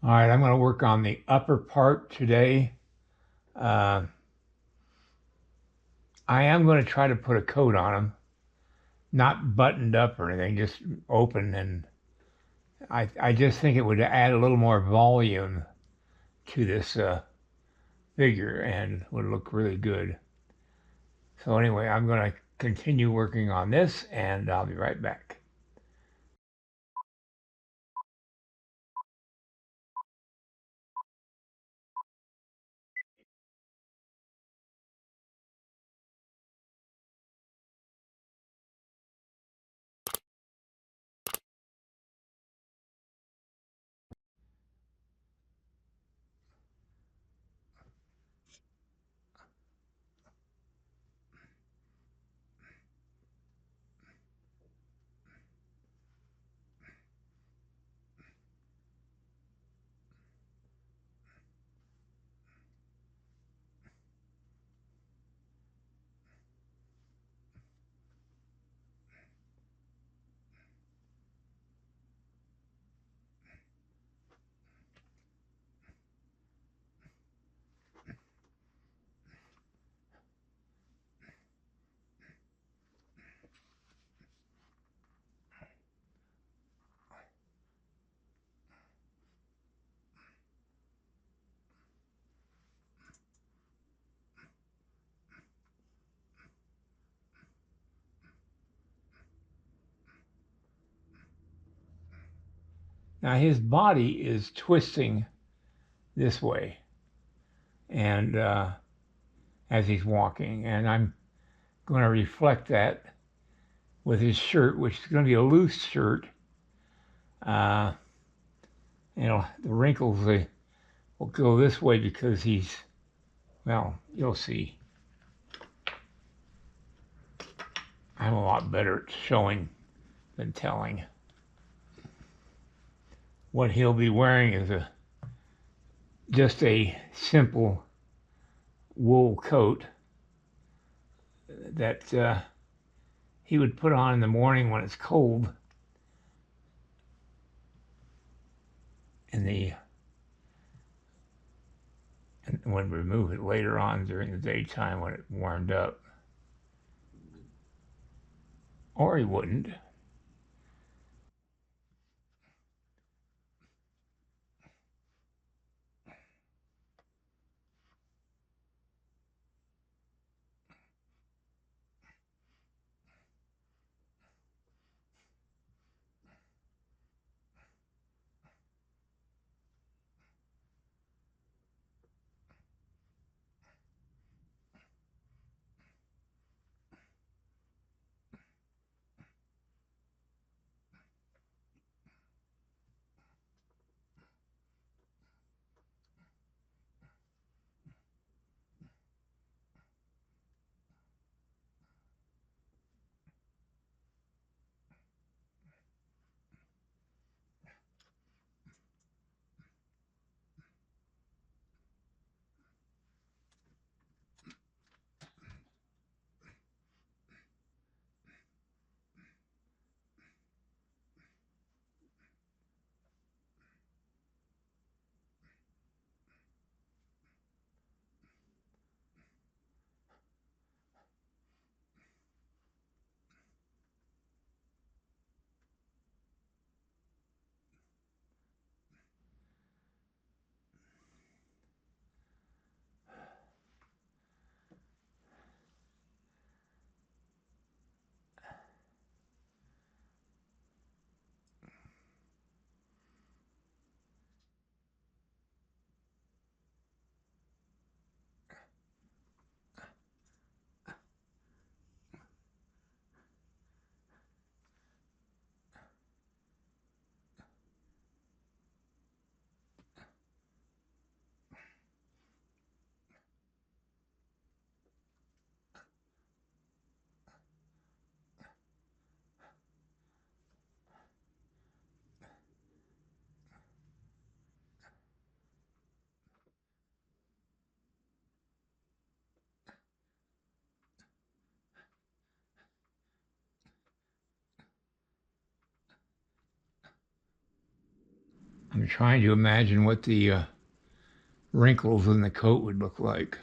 All right, I'm going to work on the upper part today. Uh, I am going to try to put a coat on them, not buttoned up or anything, just open. And I just think it would add a little more volume to this figure and would look really good. So anyway, I'm going to continue working on this and I'll be right back. Now his body is twisting this way and as he's walking, and I'm going to reflect that with his shirt, which is going to be a loose shirt. Uh, the wrinkles will go this way because well, you'll see. I'm a lot better at showing than telling. What he'll be wearing is just a simple wool coat that he would put on in the morning when it's cold, and would remove it later on during the daytime when it warmed up. Or he wouldn't. trying to imagine what the wrinkles in the coat would look like.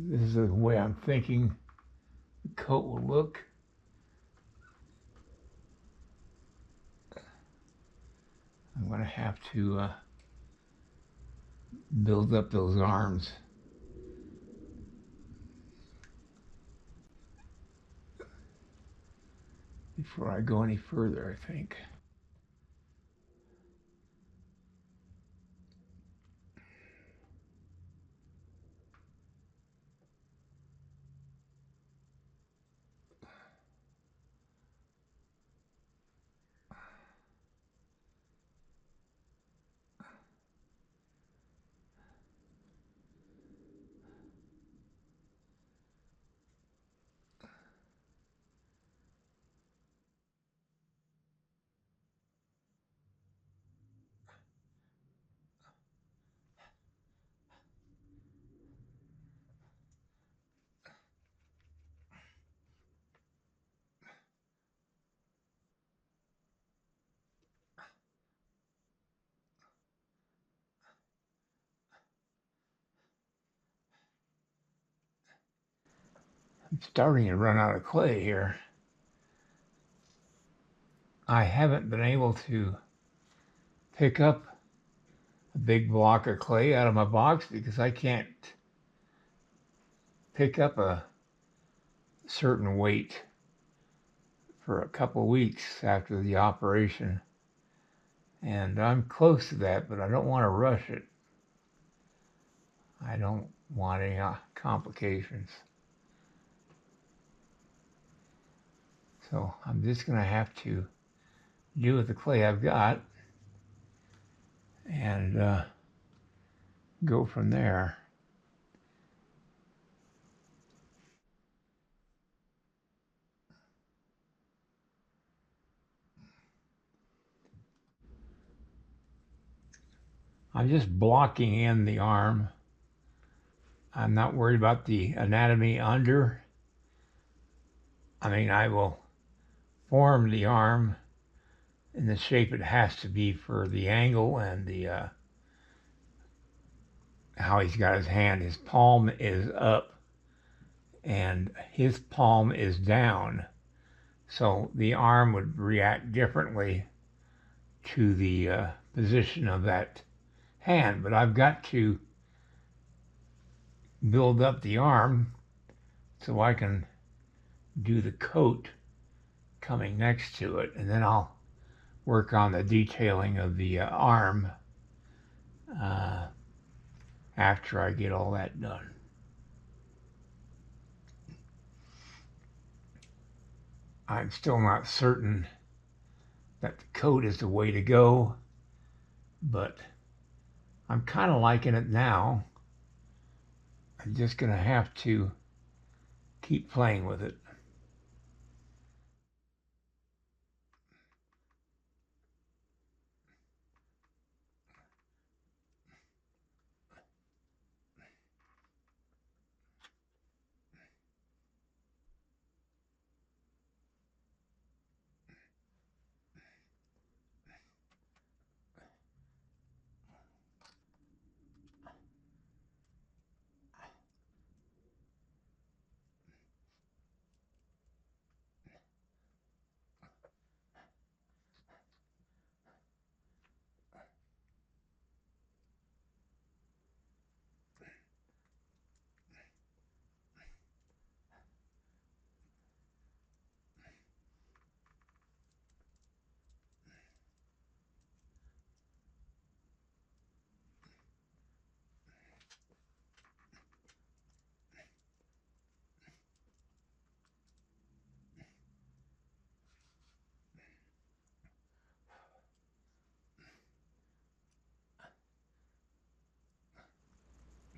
This is the way I'm thinking the coat will look. I'm going to have to build up those arms before I go any further, I think. I'm starting to run out of clay here. I haven't been able to pick up a big block of clay out of my box because I can't pick up a certain weight for a couple of weeks after the operation. And I'm close to that, but I don't want to rush it. I don't want any complications. So I'm just going to have to do with the clay I've got and go from there. I'm just blocking in the arm. I'm not worried about the anatomy under. I mean, I will form the arm in the shape it has to be for the angle and the how he's got his hand. His palm is up and his palm is down. So the arm would react differently to the position of that hand. But I've got to build up the arm so I can do the coat coming next to it. And then I'll work on the detailing of the arm after I get all that done. I'm still not certain that the coat is the way to go, but I'm kind of liking it now. I'm just going to have to keep playing with it.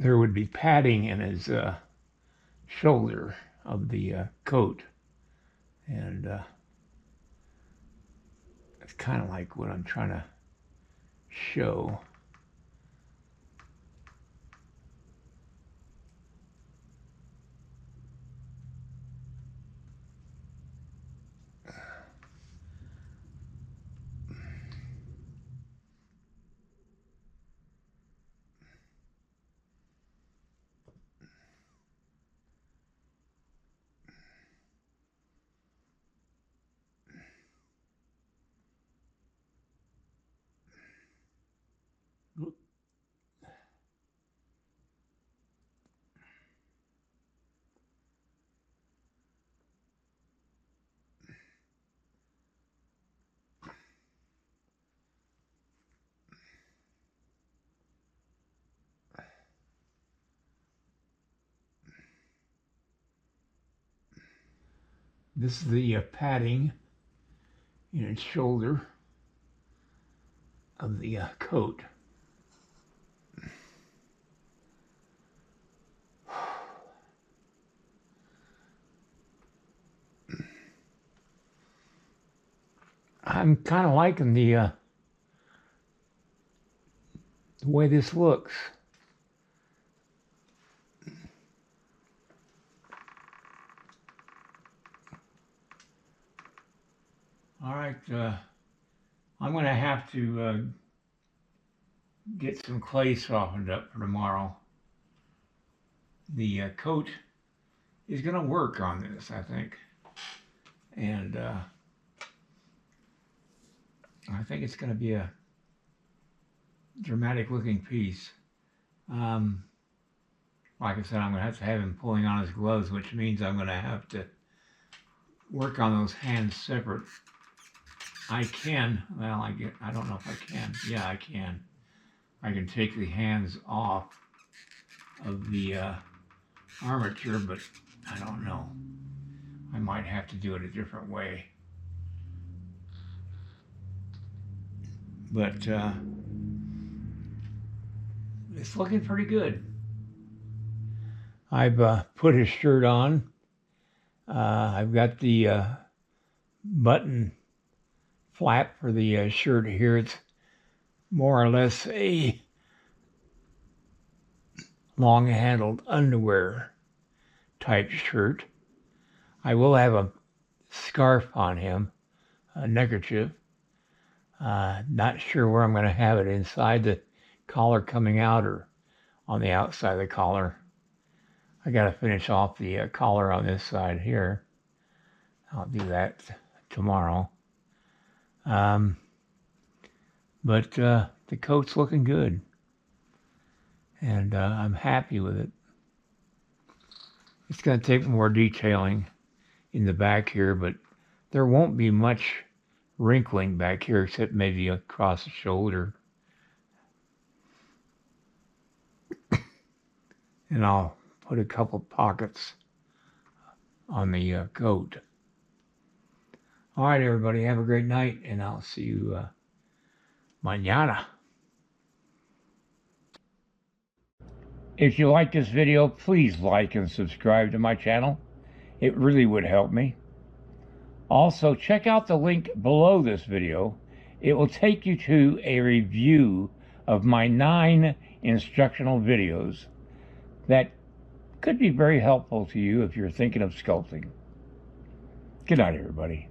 there would be padding in his shoulder of the coat, and it's kind of like what I'm trying to show. This is the padding in its shoulder of the coat. I'm kind of liking the way this looks. All right, I'm going to have to get some clay softened up for tomorrow. The coat is going to work on this, I think. And I think it's going to be a dramatic looking piece. Like I said, I'm going to have him pulling on his gloves, which means I'm going to have to work on those hands separate. I can, well, I don't know if I can. Yeah, I can. I can take the hands off of the armature, but I don't know. I might have to do it a different way. But it's looking pretty good. I've put his shirt on. I've got the button flap for the shirt here. It's more or less a long-handled underwear type shirt. I will have a scarf on him, a neckerchief. Not sure where I'm going to have it, inside the collar coming out or on the outside of the collar. I got to finish off the collar on this side here. I'll do that tomorrow. But the coat's looking good, and I'm happy with it. It's going to take more detailing in the back here, but there won't be much wrinkling back here except maybe across the shoulder. And I'll put a couple pockets on the coat. All right, everybody, have a great night, and I'll see you mañana. If you like this video, please like and subscribe to my channel. It really would help me. Also, check out the link below this video. It will take you to a review of my 9 instructional videos that could be very helpful to you if you're thinking of sculpting. Good night, everybody.